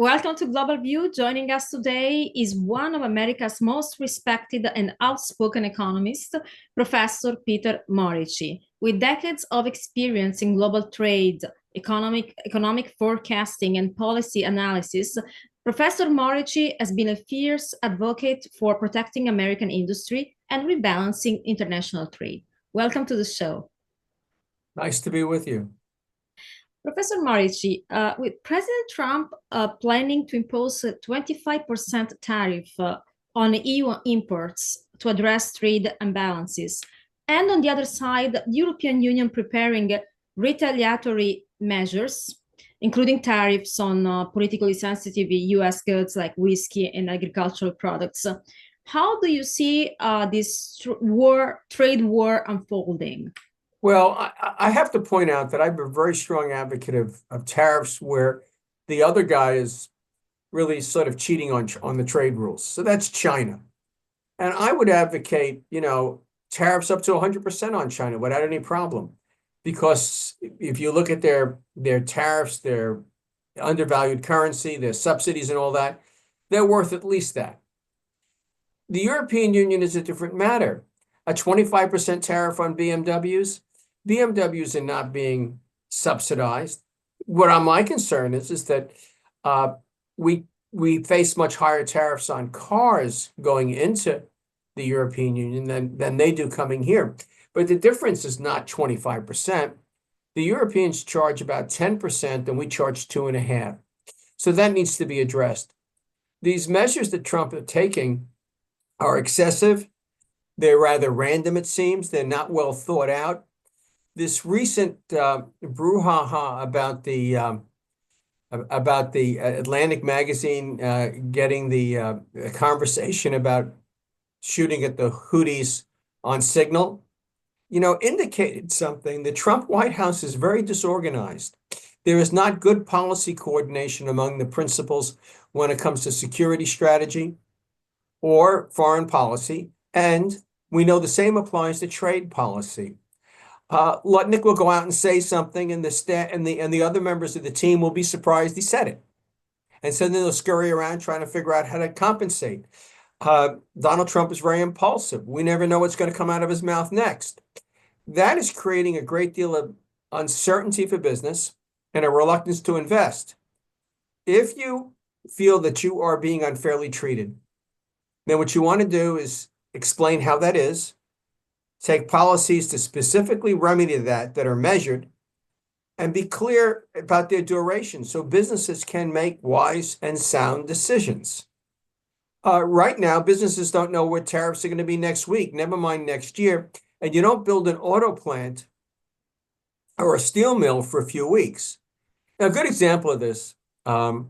Welcome to Global View. Joining us today is one of America's most respected and outspoken economists, Professor Peter Morici. With decades of experience in global trade, economic forecasting, and policy analysis, Professor Morici has been a fierce advocate for protecting American industry and rebalancing international trade. Welcome to the show. Nice to be with you. Professor Morici, with President Trump planning to impose a 25% tariff on EU imports to address trade imbalances, and on the other side, the European Union preparing retaliatory measures, including tariffs on politically sensitive US goods like whiskey and agricultural products. How do you see this trade war unfolding? Well, I have to point out that I'm a very strong advocate of tariffs where the other guy is really sort of cheating on the trade rules. So that's China. And I would advocate, tariffs up to 100% on China without any problem. Because if you look at their tariffs, their undervalued currency, their subsidies and all that, they're worth at least that. The European Union is a different matter. A 25% tariff on BMWs are not being subsidized. What my concern is that we face much higher tariffs on cars going into the European Union than they do coming here. But the difference is not 25%. The Europeans charge about 10% and we charge 2.5%. So that needs to be addressed. These measures that Trump is taking are excessive. They're rather random, it seems. They're not well thought out. This recent brouhaha about the Atlantic magazine getting the conversation about shooting at the Houthis on Signal, indicated something. The Trump White House is very disorganized. There is not good policy coordination among the principals when it comes to security strategy or foreign policy, and we know the same applies to trade policy. Lutnick will go out and say something, and the other members of the team will be surprised he said it. And so then they'll scurry around trying to figure out how to compensate. Donald Trump is very impulsive. We never know what's going to come out of his mouth next. That is creating a great deal of uncertainty for business and a reluctance to invest. If you feel that you are being unfairly treated, then what you want to do is explain how that is. Take policies to specifically remedy that are measured, and be clear about their duration so businesses can make wise and sound decisions. Right now, businesses don't know what tariffs are going to be next week, never mind next year. And you don't build an auto plant or a steel mill for a few weeks. Now, a good example of this, of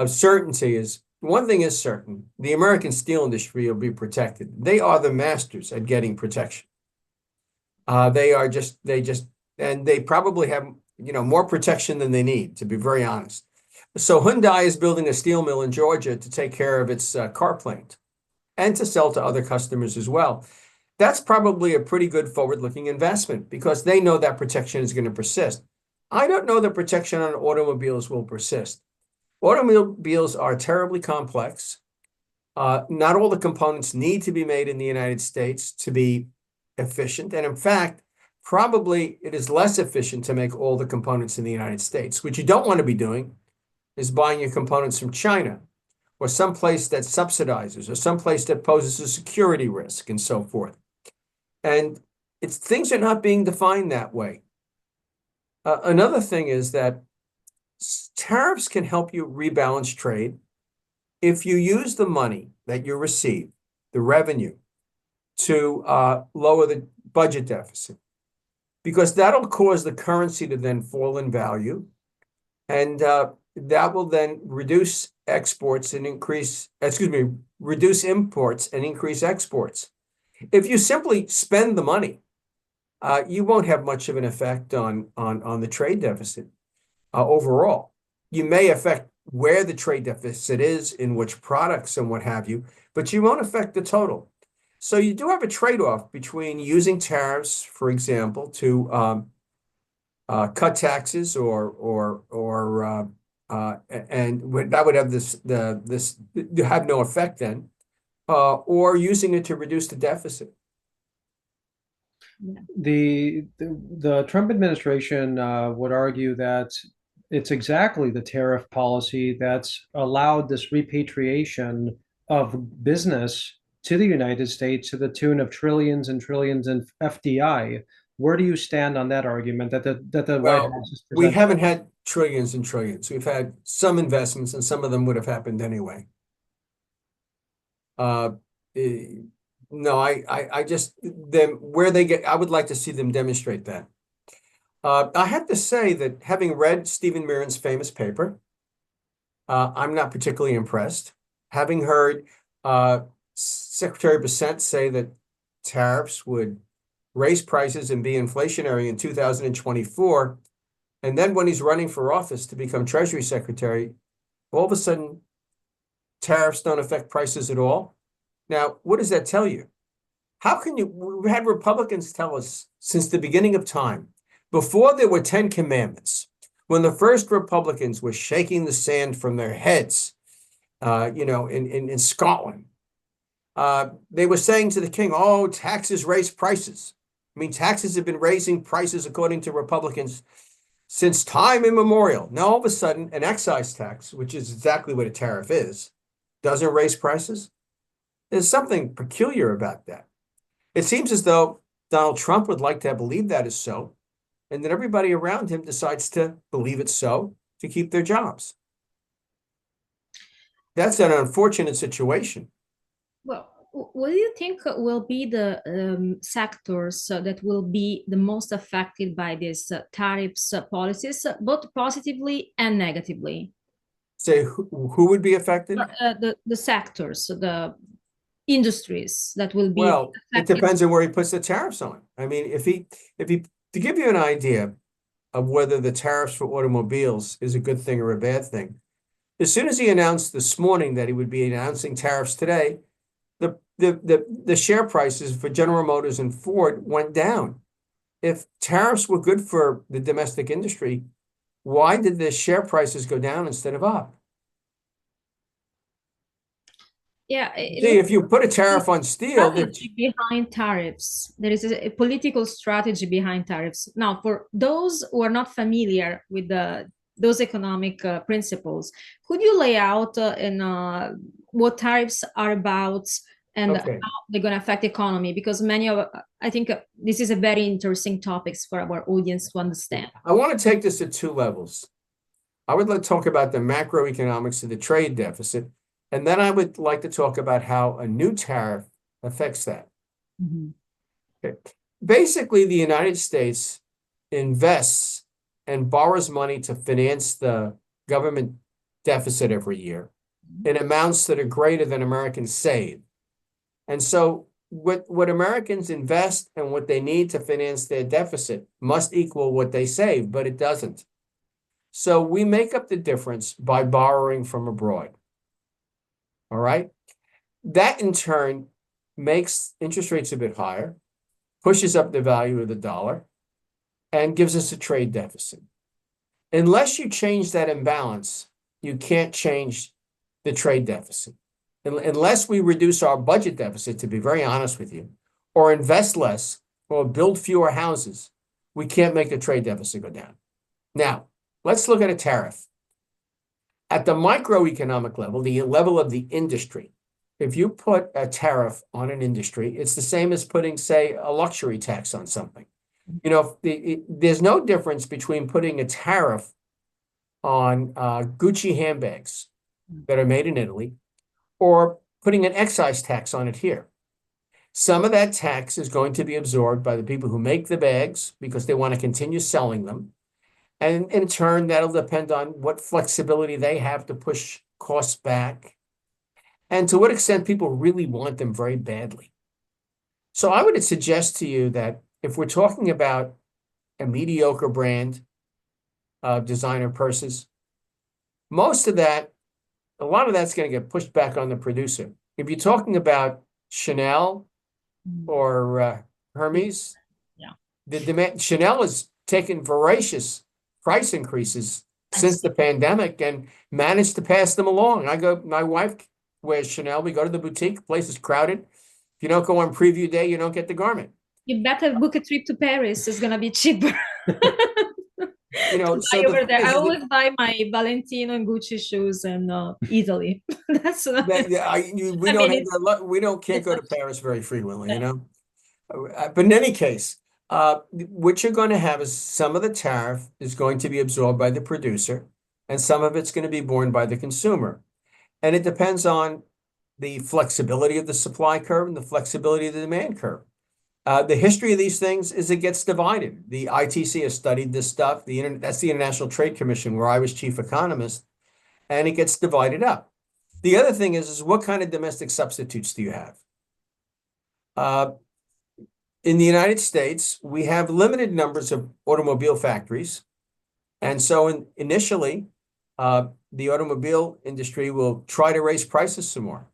certainty, is one thing is certain: the American steel industry will be protected. They are the masters at getting protection. They probably have, more protection than they need, to be very honest. So Hyundai is building a steel mill in Georgia to take care of its car plant and to sell to other customers as well. That's probably a pretty good forward-looking investment because they know that protection is going to persist. I don't know that protection on automobiles will persist. Automobiles are terribly complex. Not all the components need to be made in the United States to be efficient. And in fact, probably it is less efficient to make all the components in the United States. What you don't want to be doing is buying your components from China or someplace that subsidizes or someplace that poses a security risk and so forth. And things are not being defined that way. Another thing is that tariffs can help you rebalance trade if you use the money that you receive, the revenue, to lower the budget deficit, because that'll cause the currency to then fall in value, and that will then reduce imports and increase exports. If you simply spend the money, you won't have much of an effect on the trade deficit overall. You may affect where the trade deficit is, in which products and what have you, but you won't affect the total. So you do have a trade-off between using tariffs, for example, to cut taxes or and that would have this have no effect then, or using it to reduce the deficit. The Trump administration would argue that it's exactly the tariff policy that's allowed this repatriation of business to the United States to the tune of trillions and trillions in FDI. Where do you stand on that argument that the White Well, House is we presenting? haven't had trillions and trillions. We've had some investments, and some of them would have happened anyway. Uh, eh, no, I just them where they get. I would like to see them demonstrate that. I have to say that having read Stephen Mirren's famous paper, I'm not particularly impressed. Having heard Secretary Bessent say that tariffs would raise prices and be inflationary in 2024, and then when he's running for office to become Treasury Secretary, all of a sudden tariffs don't affect prices at all. Now, what does that tell you? How can you? We've had Republicans tell us since the beginning of time, before there were 10 commandments, when the first Republicans were shaking the sand from their heads, in Scotland, they were saying to the king, "Oh, taxes raise prices." I mean, taxes have been raising prices, according to Republicans, since time immemorial. Now, all of a sudden, an excise tax, which is exactly what a tariff is, doesn't raise prices. There's something peculiar about that. It seems as though Donald Trump would like to believe that is so, and that everybody around him decides to believe it's so to keep their jobs. That's an unfortunate situation. Well, what do you think will be the sectors that will be the most affected by these tariffs policies, both positively and negatively? Say who would be affected? The sectors, the industries that will be Well, it affected. depends on where he puts the tariffs on. I mean, if he, to give you an idea of whether the tariffs for automobiles is a good thing or a bad thing, as soon as he announced this morning that he would be announcing tariffs today, the share prices for General Motors and Ford went down. If tariffs were good for the domestic industry, why did the share prices go down instead of up? Yeah, See, if you put a tariff on steel, strategy behind tariffs. There is a political strategy behind tariffs. Now, for those who are not familiar with those economic principles, could you lay out what tariffs are about and okay. how they're going to affect the economy? Because I think this is a very interesting topics for our audience to understand. I want to take this at two levels. I would like to talk about the macroeconomics of the trade deficit, and then I would like to talk about how a new tariff affects that. Mm-hmm. Okay. Basically, the United States invests and borrows money to finance the government deficit every year in amounts that are greater than Americans save. And so what Americans invest and what they need to finance their deficit must equal what they save, but it doesn't. So we make up the difference by borrowing from abroad. All right. That in turn makes interest rates a bit higher, pushes up the value of the dollar, and gives us a trade deficit. Unless you change that imbalance, you can't change the trade deficit. Unless we reduce our budget deficit, to be very honest with you, or invest less, or build fewer houses, we can't make the trade deficit go down. Now, let's look at a tariff. At the microeconomic level, the level of the industry, if you put a tariff on an industry, it's the same as putting, say, a luxury tax on something. You know, there's no difference between putting a tariff on Gucci handbags that are made in Italy or putting an excise tax on it here. Some of that tax is going to be absorbed by the people who make the bags because they want to continue selling them. And in turn, that'll depend on what flexibility they have to push costs back and to what extent people really want them very badly. So I would suggest to you that if we're talking about a mediocre brand of designer purses, most of that, a lot of that's going to get pushed back on the producer. If you're talking about Chanel or Hermes, Yeah. the demand, Chanel has taken voracious price increases since the pandemic and managed to pass them along. My wife wears Chanel. We go to the boutique, the place is crowded. If you don't go on preview day, you don't get the garment. You better book a trip to Paris. It's gonna be cheaper. So over there. I always buy my Valentino and Gucci shoes in Italy. That's can't go to Paris very frequently, But in any case, what you're going to have is some of the tariff is going to be absorbed by the producer, and some of it's going to be borne by the consumer. And it depends on the flexibility of the supply curve and the flexibility of the demand curve. The history of these things is it gets divided. The ITC has studied this stuff. That's the International Trade Commission, where I was chief economist, and it gets divided up. The other thing is what kind of domestic substitutes do you have? In the United States, we have limited numbers of automobile factories. And so initially, the automobile industry will try to raise prices some more.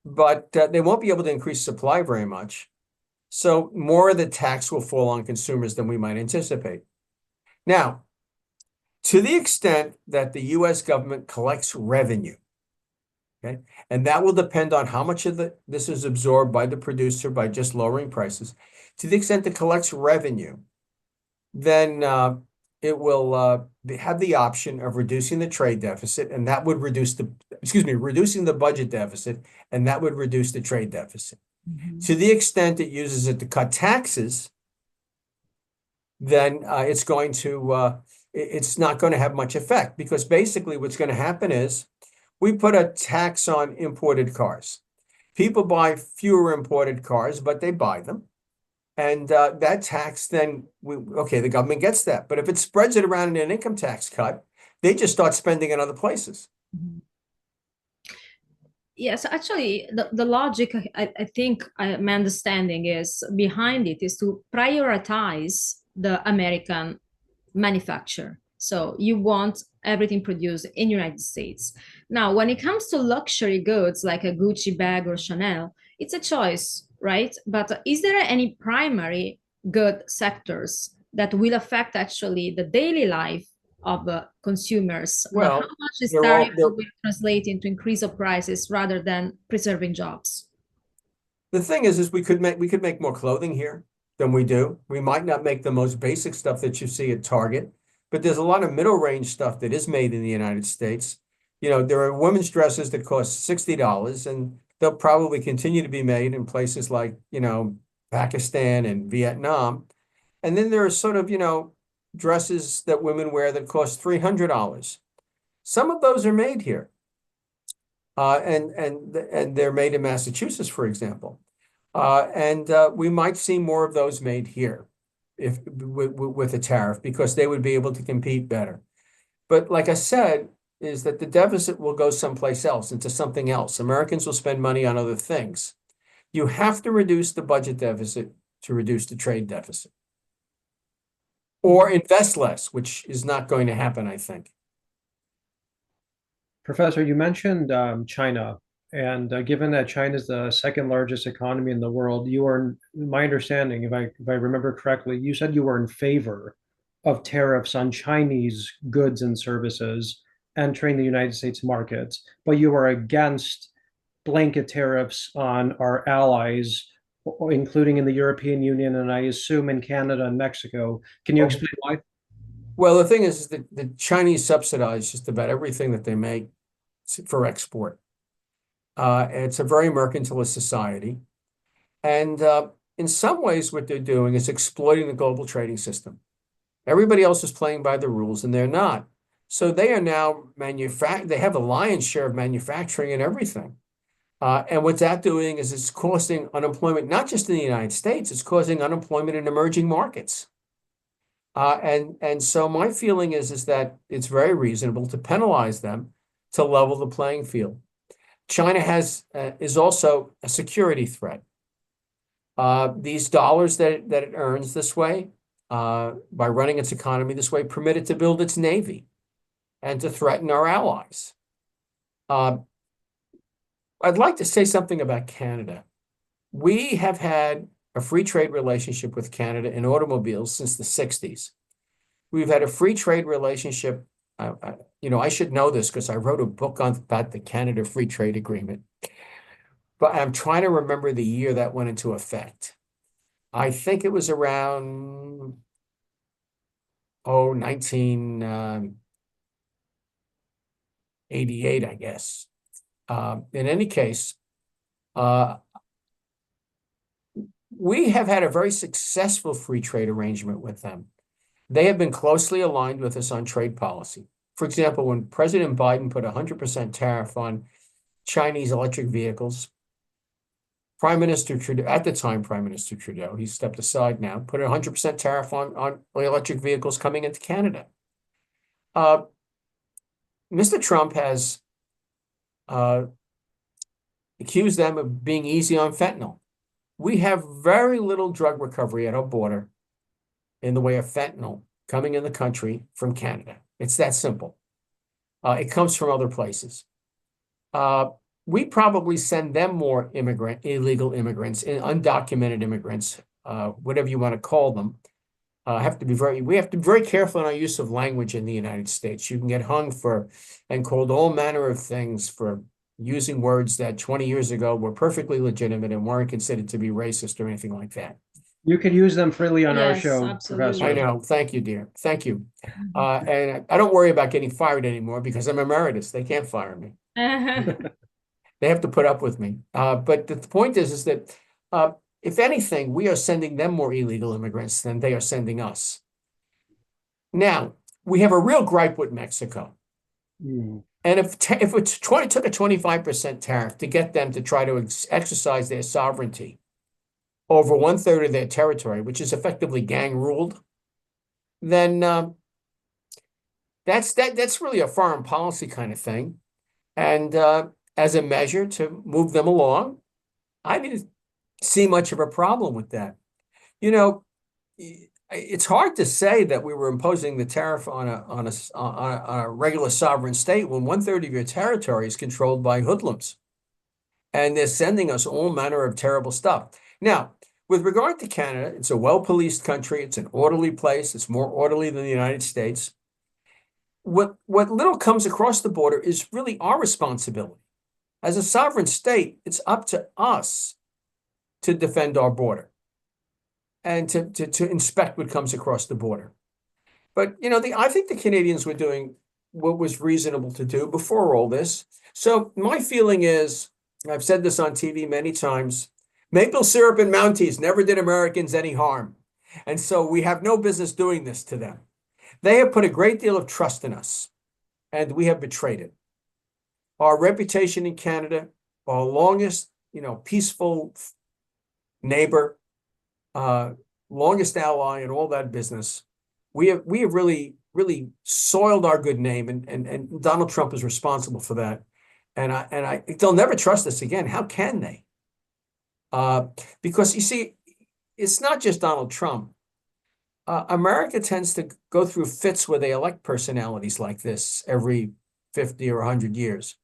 But they won't be able to increase supply very much. So more of the tax will fall on consumers than we might anticipate. Now, to the extent that the U.S. government collects revenue, okay, and that will depend on how much of this is absorbed by the producer by just lowering prices. To the extent it collects revenue, then it will have the option of reducing the trade deficit, and that would reducing the budget deficit, and that would reduce the trade deficit. Mm-hmm. To the extent it uses it to cut taxes, then it's not going to have much effect, because basically what's going to happen is we put a tax on imported cars. People buy fewer imported cars, but they buy them. And that tax then, the government gets that. But if it spreads it around in an income tax cut, they just start spending in other places. Mm-hmm. Yes, actually, the logic, I think my understanding is behind it is to prioritize the American manufacture. So you want everything produced in the United States. Now, when it comes to luxury goods like a Gucci bag or Chanel, it's a choice, right? But is there any primary good sectors that will affect actually the daily life of consumers? Well, how much is tariff will translate into increase of prices rather than preserving jobs? The thing is we could make more clothing here than we do. We might not make the most basic stuff that you see at Target, but there's a lot of middle range stuff that is made in the United States. There are women's dresses that cost $60, and they'll probably continue to be made in places like, Pakistan and Vietnam. And then there are sort of, dresses that women wear that cost $300. Some of those are made here. And they're made in Massachusetts, for example. And we might see more of those made here with a tariff, because they would be able to compete better. But like I said, is that the deficit will go someplace else, into something else. Americans will spend money on other things. You have to reduce the budget deficit to reduce the trade deficit, or invest less, which is not going to happen, I think. Professor, you mentioned China, and given that China is the second largest economy in the world, you are, my understanding, if I remember correctly, you said you were in favor of tariffs on Chinese goods and services entering the United States markets, but you are against blanket tariffs on our allies, including in the European Union, and I assume in Canada and Mexico. Can you explain why? Well, the thing is that the Chinese subsidize just about everything that they make for export. It's a very mercantilist society. And in some ways, what they're doing is exploiting the global trading system. Everybody else is playing by the rules, and they're not. So they are now they have a lion's share of manufacturing and everything. And what that's doing is it's causing unemployment, not just in the United States, it's causing unemployment in emerging markets. And so my feeling is that it's very reasonable to penalize them to level the playing field. China is also a security threat. These dollars that it earns this way, by running its economy this way, permit it to build its navy and to threaten our allies. I'd like to say something about Canada. We have had a free trade relationship with Canada in automobiles since the 60s. We've had a free trade relationship I should know this because I wrote a book about the Canada Free Trade Agreement, but I'm trying to remember the year that went into effect. I think it was around 1988, I guess. In any case, we have had a very successful free trade arrangement with them. They have been closely aligned with us on trade policy. For example, when President Biden put 100% tariff on Chinese electric vehicles, Prime Minister Trudeau, at the time, Prime Minister Trudeau, he stepped aside now, put a 100% tariff on electric vehicles coming into Canada. Mr. Trump has accused them of being easy on fentanyl. We have very little drug recovery at our border in the way of fentanyl coming in the country from Canada. It's that simple. It comes from other places. We probably send them more illegal immigrants, undocumented immigrants, whatever you want to call them. We have to be very careful in our use of language in the United States. You can get hung for and called all manner of things for using words that 20 years ago were perfectly legitimate and weren't considered to be racist or anything like that. You can use them freely on our Yes, show, absolutely. Professor. I know. Thank you, dear. Thank you. And I don't worry about getting fired anymore because I'm emeritus. They can't fire me. They have to put up with me. But the point is that if anything, we are sending them more illegal immigrants than they are sending us. Now, we have a real gripe with Mexico. Mm. And if it took a 25% tariff to get them to try to exercise their sovereignty over 1/3 of their territory, which is effectively gang ruled, then that's really a foreign policy kind of thing. And as a measure to move them along, I didn't see much of a problem with that. It's hard to say that we were imposing the tariff on a regular sovereign state when 1/3 of your territory is controlled by hoodlums, and they're sending us all manner of terrible stuff. Now, with regard to Canada, it's a well-policed country. It's an orderly place. It's more orderly than the United States. What little comes across the border is really our responsibility. As a sovereign state, it's up to us to defend our border and to inspect what comes across the border. But, I think the Canadians were doing what was reasonable to do before all this. So my feeling is, I've said this on TV many times, maple syrup and Mounties never did Americans any harm. And so we have no business doing this to them. They have put a great deal of trust in us, and we have betrayed it. Our reputation in Canada, our longest, peaceful neighbor, longest ally and all that business, we have really, really soiled our good name, and Donald Trump is responsible for that. And they'll never trust us again. How can they? Because you see, it's not just Donald Trump. America tends to go through fits where they elect personalities like this every 50 or 100 years.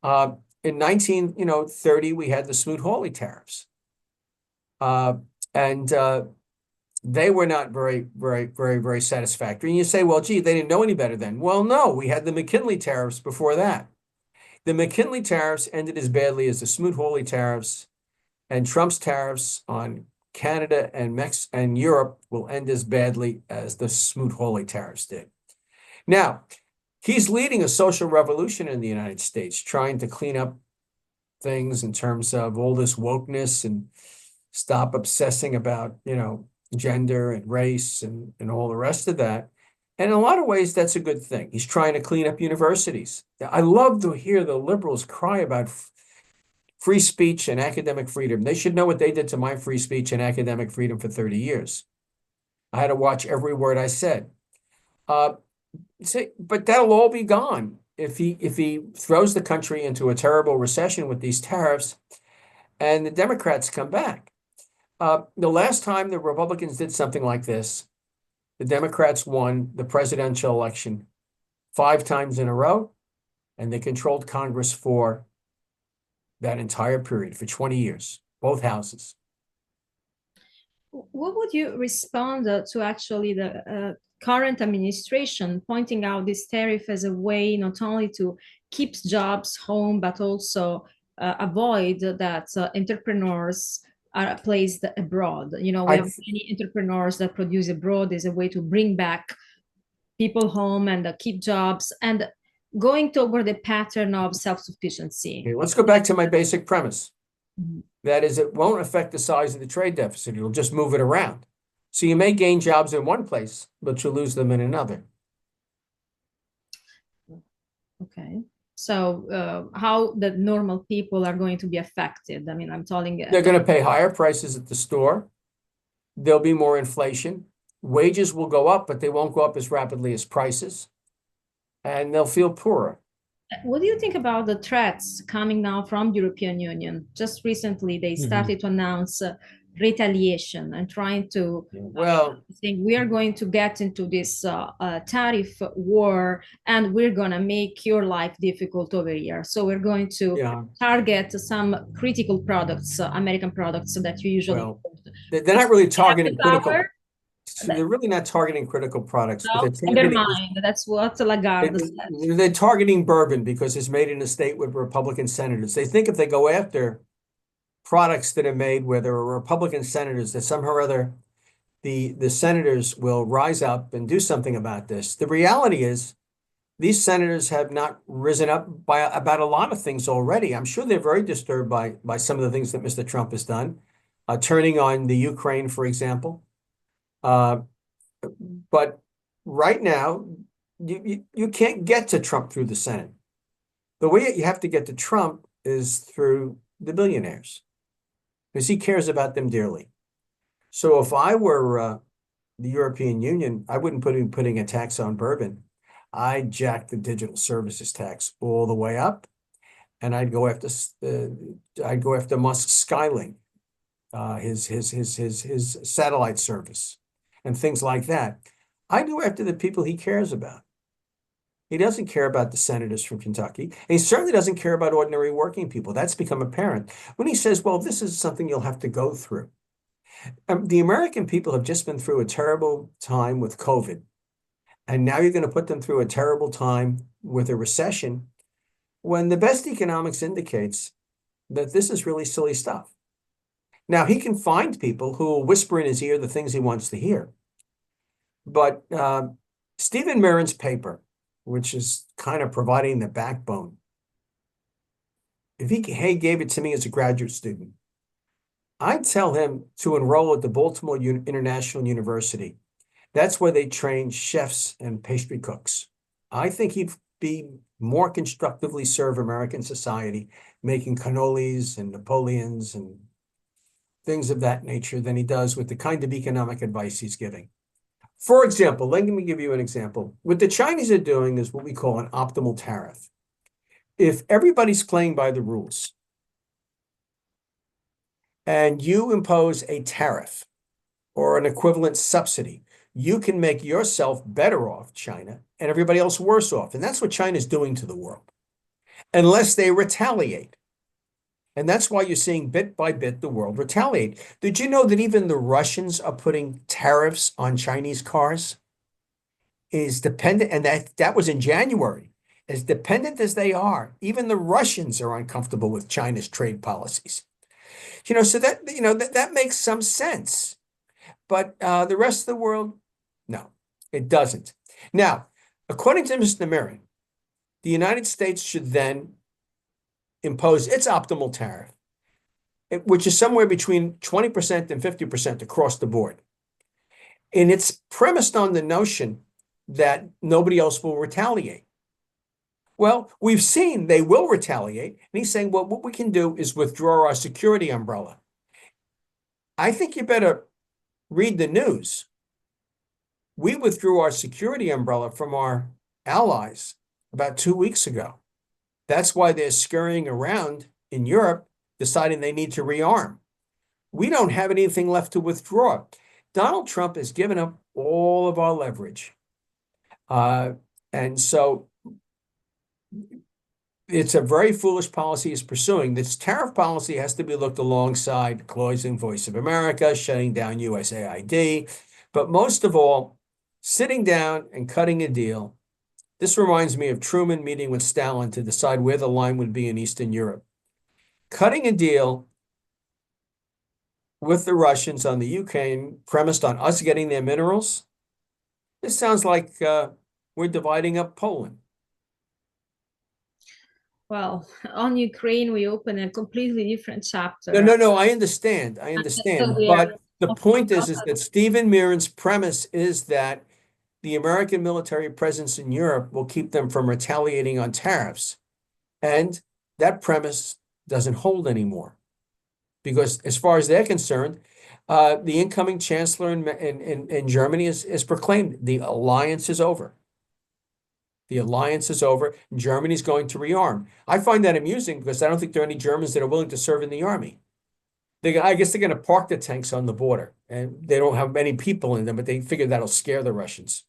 In 1930, we had the Smoot-Hawley tariffs. And they were not very, very, very, very satisfactory. And you say, well, gee, they didn't know any better then. Well, no, we had the McKinley tariffs before that. The McKinley tariffs ended as badly as the Smoot-Hawley tariffs, and Trump's tariffs on Canada and Europe will end as badly as the Smoot-Hawley tariffs did. Now, he's leading a social revolution in the United States, trying to clean up things in terms of all this wokeness and stop obsessing about, gender and race and all the rest of that. And in a lot of ways, that's a good thing. He's trying to clean up universities. I love to hear the liberals cry about free speech and academic freedom. They should know what they did to my free speech and academic freedom for 30 years. I had to watch every word I said. But that'll all be gone if he throws the country into a terrible recession with these tariffs and the Democrats come back. The last time the Republicans did something like this, the Democrats won the presidential election 5 times in a row, and they controlled Congress for that entire period, for 20 years, both houses. what would you respond to actually the current administration pointing out this tariff as a way not only to keep jobs home, but also avoid that entrepreneurs are placed abroad? You know, we I have many entrepreneurs that produce abroad as a way to bring back people home and keep jobs and going toward the pattern of self-sufficiency. Okay, let's go back to my basic premise. Mhm. That is, it won't affect the size of the trade deficit. It'll just move it around. So you may gain jobs in one place, but you'll lose them in another. Okay. So how the normal people are going to be affected? I mean, I'm telling you. They're going to pay higher prices at the store. There'll be more inflation. Wages will go up, but they won't go up as rapidly as prices. And they'll feel poorer. What do you think about the threats coming now from European Union? Just recently, they started to announce retaliation and trying to Well, think we are going to get into this tariff war and we're going to make your life difficult over here. So we're going to yeah, target some critical products, American products that you usually well, import. they're not really targeting The critical. power, They're really not targeting critical products, but no, they're never targeting. mind. That's what Lagarde said. They're targeting bourbon because it's made in a state with Republican senators. They think if they go after products that are made where there are Republican senators, that somehow or other the senators will rise up and do something about this. The reality is these senators have not risen up by about a lot of things already. I'm sure they're very disturbed by some of the things that Mr. Trump has done, turning on the Ukraine, for example. But right now, you can't get to Trump through the Senate. The way you have to get to Trump is through the billionaires, because he cares about them dearly. So if I were the European Union, I wouldn't be putting a tax on bourbon. I'd jack the digital services tax all the way up, and I'd go after Musk's Skylink, his satellite service, and things like that. I go after the people he cares about. He doesn't care about the senators from Kentucky. And he certainly doesn't care about ordinary working people. That's become apparent when he says, well, this is something you'll have to go through. The American people have just been through a terrible time with COVID. And now you're going to put them through a terrible time with a recession when the best economics indicates that this is really silly stuff. Now, he can find people who will whisper in his ear the things he wants to hear. But Stephen Mirren's paper, which is kind of providing the backbone, if he gave it to me as a graduate student, I'd tell him to enroll at the Baltimore International University. That's where they train chefs and pastry cooks. I think he'd be more constructively serve American society, making cannolis and Napoleons and things of that nature than he does with the kind of economic advice he's giving. For example, let me give you an example. What the Chinese are doing is what we call an optimal tariff. If everybody's playing by the rules and you impose a tariff or an equivalent subsidy, you can make yourself better off, China, and everybody else worse off. And that's what China's doing to the world, unless they retaliate. And that's why you're seeing bit by bit the world retaliate. Did you know that even the Russians are putting tariffs on Chinese cars? Is dependent, and that was in January. As dependent as they are, even the Russians are uncomfortable with China's trade policies. So that makes some sense. But the rest of the world, no, it doesn't. Now, according to Mr. Mirren, the United States should then impose its optimal tariff, which is somewhere between 20% and 50% across the board. And it's premised on the notion that nobody else will retaliate. Well, we've seen they will retaliate. And he's saying, well, what we can do is withdraw our security umbrella. I think you better read the news. We withdrew our security umbrella from our allies about 2 weeks ago. That's why they're scurrying around in Europe, deciding they need to rearm. We don't have anything left to withdraw. Donald Trump has given up all of our leverage. And so it's a very foolish policy he's pursuing. This tariff policy has to be looked alongside closing Voice of America, shutting down USAID, but most of all, sitting down and cutting a deal. This reminds me of Truman meeting with Stalin to decide where the line would be in Eastern Europe. Cutting a deal with the Russians on the Ukraine premised on us getting their minerals. This sounds like we're dividing up Poland. Well, on Ukraine, we open a completely different chapter. No, I understand. But the point is that Stephen Mirren's premise is that the American military presence in Europe will keep them from retaliating on tariffs. And that premise doesn't hold anymore. Because as far as they're concerned, the incoming chancellor in Germany has proclaimed the alliance is over. The alliance is over. Germany's going to rearm. I find that amusing because I don't think there are any Germans that are willing to serve in the army. I guess they're going to park the tanks on the border, and they don't have many people in them, but they figure that'll scare the Russians.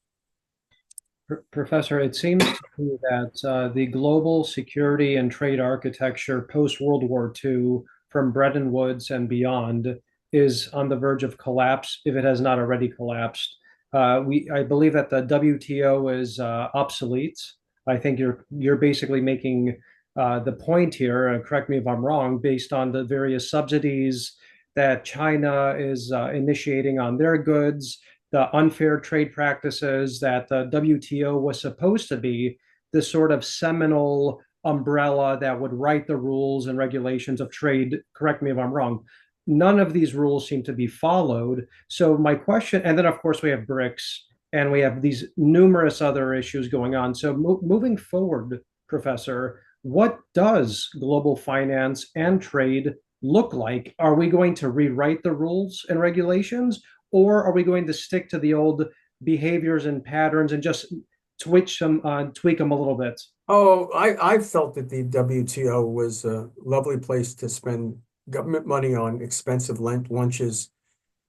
Professor, it seems to me that the global security and trade architecture post-World War II, from Bretton Woods and beyond, is on the verge of collapse if it has not already collapsed. I believe that the WTO is obsolete. I think you're basically making the point here, and correct me if I'm wrong, based on the various subsidies that China is initiating on their goods, the unfair trade practices that the WTO was supposed to be this sort of seminal umbrella that would write the rules and regulations of trade. Correct me if I'm wrong. None of these rules seem to be followed. So my question, and then of course we have BRICS and we have these numerous other issues going on. So moving forward, Professor, what does global finance and trade look like? Are we going to rewrite the rules and regulations? Or are we going to stick to the old behaviors and patterns and just tweak them a little bit? Oh, I felt that the WTO was a lovely place to spend government money on expensive lunches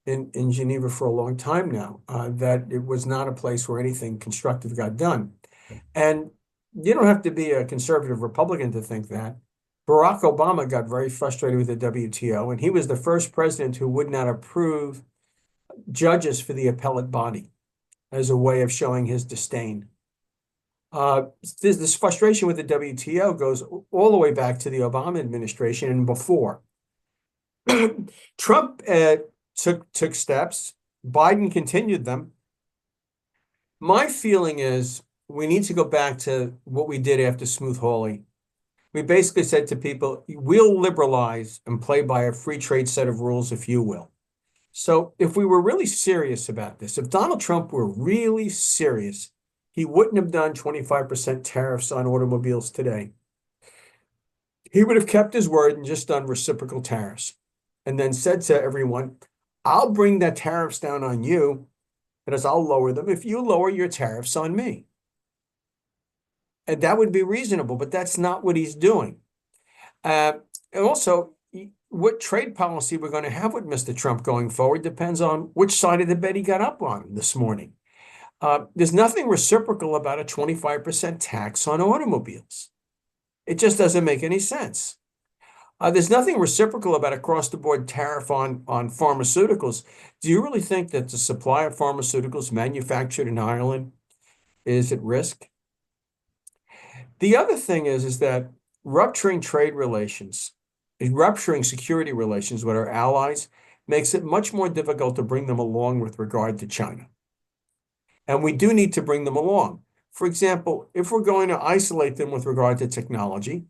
in Geneva for a long time now, that it was not a place where anything constructive got done. And you don't have to be a conservative Republican to think that. Barack Obama got very frustrated with the WTO, and he was the first president who would not approve judges for the appellate body as a way of showing his disdain. This frustration with the WTO goes all the way back to the Obama administration and before. Trump took steps. Biden continued them. My feeling is we need to go back to what we did after Smoot-Hawley. We basically said to people, we'll liberalize and play by a free trade set of rules, if you will. So if we were really serious about this, if Donald Trump were really serious, he wouldn't have done 25% tariffs on automobiles today. He would have kept his word and just done reciprocal tariffs and then said to everyone, I'll bring the tariffs down on you, and as I'll lower them if you lower your tariffs on me. And that would be reasonable, but that's not what he's doing. And also, what trade policy we're going to have with Mr. Trump going forward depends on which side of the bed he got up on this morning. There's nothing reciprocal about a 25% tax on automobiles. It just doesn't make any sense. There's nothing reciprocal about across-the-board tariff on pharmaceuticals. Do you really think that the supply of pharmaceuticals manufactured in Ireland is at risk? The other thing is that rupturing trade relations, rupturing security relations with our allies makes it much more difficult to bring them along with regard to China. And we do need to bring them along. For example, if we're going to isolate them with regard to technology,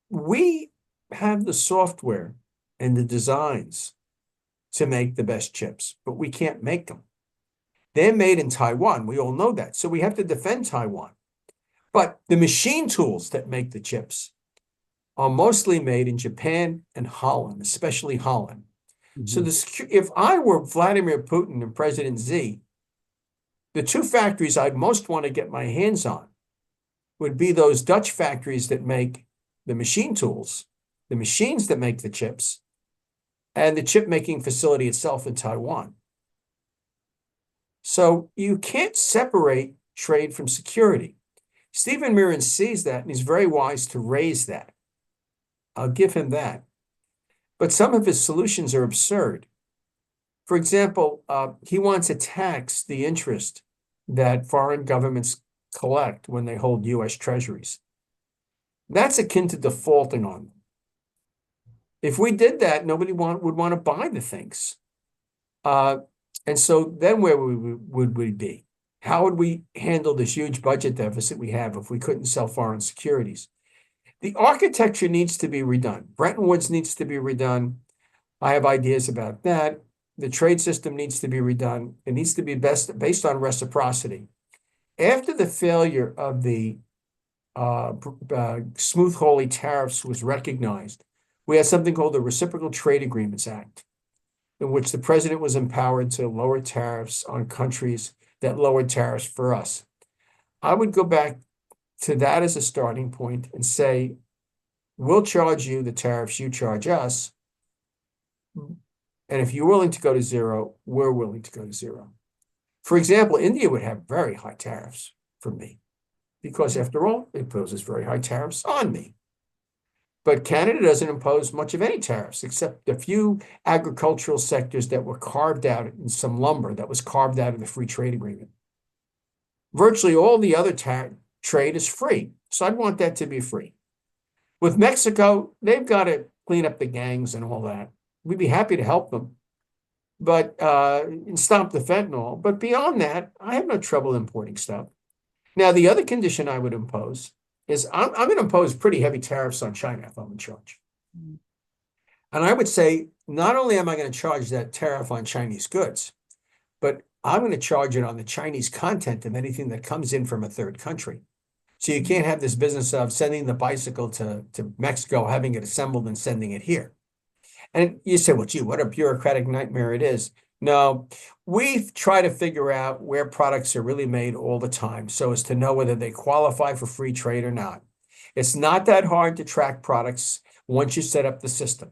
we have the software and the designs to make the best chips, but we can't make them. They're made in Taiwan. We all know that. So we have to defend Taiwan. But the machine tools that make the chips are mostly made in Japan and Holland, especially Holland. Mm-hmm. So if I were Vladimir Putin and President Xi, the two factories I'd most want to get my hands on would be those Dutch factories that make the machine tools, the machines that make the chips, and the chip making facility itself in Taiwan. So you can't separate trade from security. Stephen Mirren sees that, and he's very wise to raise that. I'll give him that. But some of his solutions are absurd. For example, he wants to tax the interest that foreign governments collect when they hold U.S. treasuries. That's akin to defaulting on them. If we did that, nobody would want to buy the things. And so then where would we be? How would we handle this huge budget deficit we have if we couldn't sell foreign securities? The architecture needs to be redone. Bretton Woods needs to be redone. I have ideas about that. The trade system needs to be redone. It needs to be based on reciprocity. After the failure of the Smooth-Hawley tariffs was recognized, we had something called the Reciprocal Trade Agreements Act, in which the president was empowered to lower tariffs on countries that lowered tariffs for us. I would go back to that as a starting point and say, we'll charge you the tariffs you charge us. And if you're willing to go to zero, we're willing to go to zero. For example, India would have very high tariffs for me because, after all, it imposes very high tariffs on me. But Canada doesn't impose much of any tariffs, except a few agricultural sectors that were carved out, in some lumber that was carved out of the free trade agreement. Virtually all the other trade is free, so I'd want that to be free. With Mexico, they've got to clean up the gangs and all that. We'd be happy to help them, but and stop the fentanyl. But beyond that, I have no trouble importing stuff. Now, the other condition I would impose is I'm going to impose pretty heavy tariffs on China if I'm in charge. And I would say, not only am I going to charge that tariff on Chinese goods, but I'm going to charge it on the Chinese content of anything that comes in from a third country. So you can't have this business of sending the bicycle to Mexico, having it assembled and sending it here. And you say, well, gee, what a bureaucratic nightmare it is. No, we try to figure out where products are really made all the time so as to know whether they qualify for free trade or not. It's not that hard to track products once you set up the system.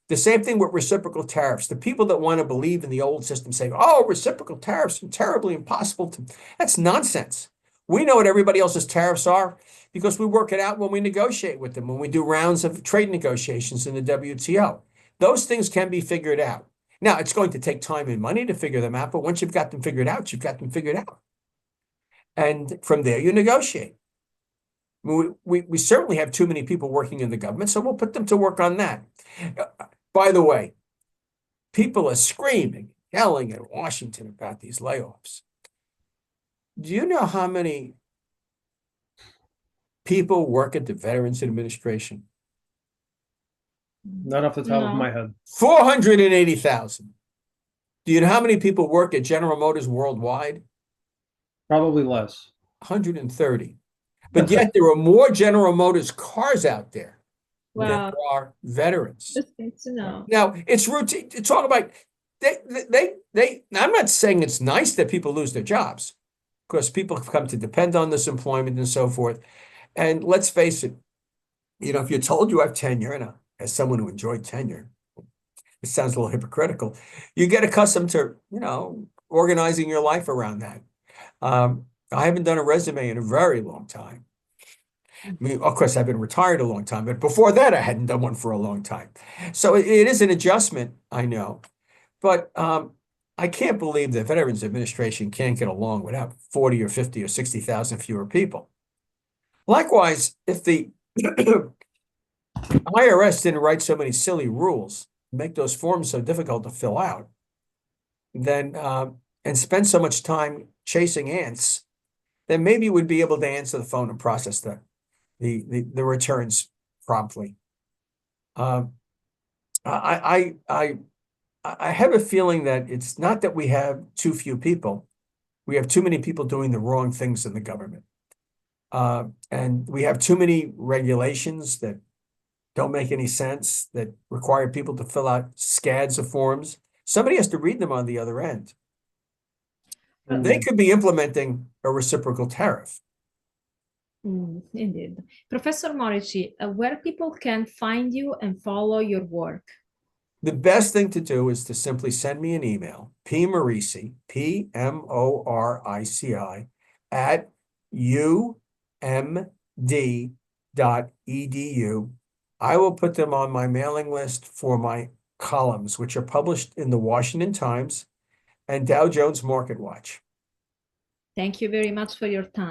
The same thing with reciprocal tariffs. The people that want to believe in the old system say, oh, reciprocal tariffs are terribly impossible to. That's nonsense. We know what everybody else's tariffs are because we work it out when we negotiate with them, when we do rounds of trade negotiations in the WTO. Those things can be figured out. Now, it's going to take time and money to figure them out, but once you've got them figured out, you've got them figured out. And from there, you negotiate. We certainly have too many people working in the government, so we'll put them to work on that. By the way, people are screaming, yelling in Washington about these layoffs. Do you know how many people work at the Veterans Administration? Not off the top of my head. 480,000. Do you know how many people work at General Motors worldwide? Probably less. 130. But yet there are more General Motors cars out there than Wow. there are veterans. Just good to know. Now, it's routine to talk about, I'm not saying it's nice that people lose their jobs, because people have come to depend on this employment and so forth. And let's face it, if you're told you have tenure, and as someone who enjoyed tenure, it sounds a little hypocritical, you get accustomed to, organizing your life around that. I haven't done a resume in a very long time. I mean, of course, I've been retired a long time, but before that, I hadn't done one for a long time. So it is an adjustment, I know. But I can't believe the Veterans Administration can't get along without 40 or 50 or 60,000 fewer people. Likewise, if the IRS didn't write so many silly rules, make those forms so difficult to fill out, then and spend so much time chasing ants, then maybe we'd be able to answer the phone and process the returns promptly. I have a feeling that it's not that we have too few people. We have too many people doing the wrong things in the government. And we have too many regulations that don't make any sense, that require people to fill out scads of forms. Somebody has to read them on the other end. They could be implementing a reciprocal tariff. Indeed. Professor Morici, where people can find you and follow your work? The best thing to do is to simply send me an email, Morici, Pmorici, at I will put them on my mailing list for my columns, which are published in the Washington Times and Dow Jones Market Watch. Thank you very much for your time.